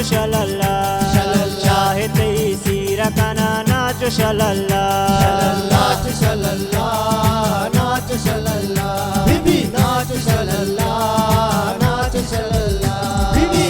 शलल्ला, चाहे तैसीर कना नाचो शलल्ला, नाच शलल्ला, नाच शलल्ला, बीबी नाच शलल्ला, नाच शलल्ला, बीबी।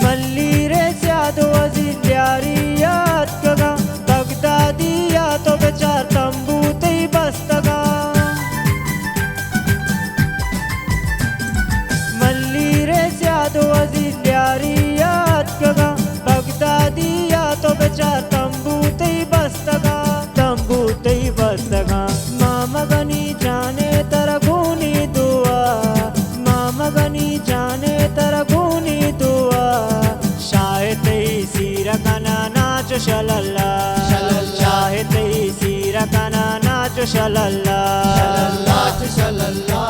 मल्ली रे स्यादो वजील्यारियात कगा, बगदादिया तो बेचार तंबू तई बस्तगा। मल्ली रे स्यादो वजील्यारियात कगा, बगदादिया तो बेचार तंबू तई बस्तगा, तंबू तई बस्तगा। मामा गनी जाने तरगुनी दुआ, मामा गनी जाने तरगुनी दुआ, शाहे तैसीर कना नाचो शलल्ला, चाहे तैसीर कना नाचो शलल्ला, नाच शलल्ला,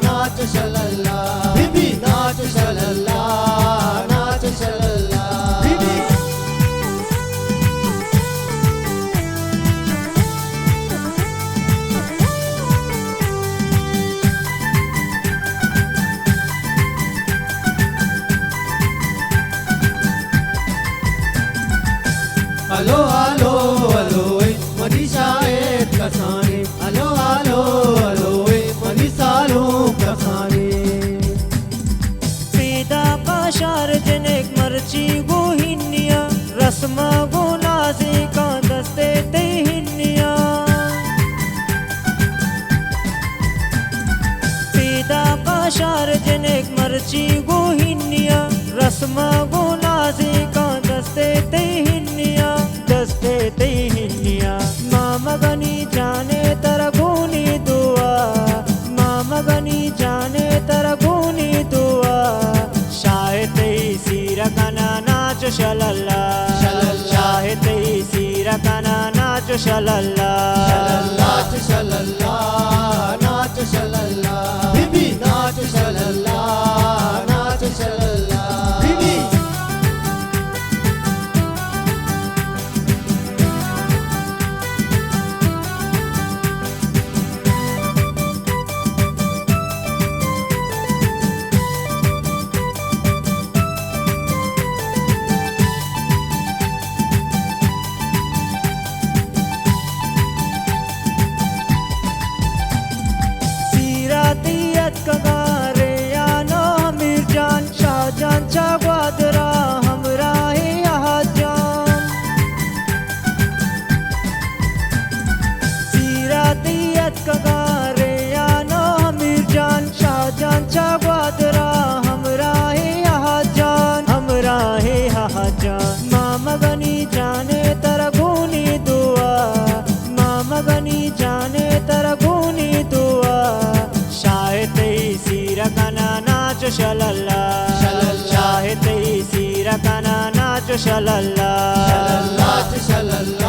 नाच शलल्ला, बीबी नाच शलल्ला, नाच शलल्ला, बीबी। Alo alo alo Manisha et kasane, alo alo alo Manisha lo kasane। सीधा का शार जनेक मर्ची गो हिन्निया, रस्मा गो नाजे का दस्ते ते हिन्निया। सीधा का शार जनेक मर्ची गो हिन्निया, रस्मा गो नाजे का दस्ते ते हिन्निया, दस्ते ते हिन्निया। मामा गनी जाने तरगुनी दुआ, मामा गनी जाने तरगुनी दुआ, शाहे तैसीर कना नाचो शलल्ला, चाहे तैसीर कना नाचो शलल्ला, नाच शलल्ला, नाच शलल्ला, बीबी नाच शलल्ला, नाच शलल्ला, बीबी। सीरातियत कगारे यानो मीरजान, शाहजान चाग्वादरा हमरा है यहाँ जान। सीरातियत कगारे यानो मीरजान, शाहजान चाग्वादरा हमरा है यहाँ जान, हमरा है यहाँ जान। मामा गनी जाने तरगुनी दुआ, मामा गनी जाने तरगुनी दुआ, शाहे तैसीर कना नाचो शलल्ला, चाहे तैसीर कना नाचो शलल्ला, नाच शलल्ला,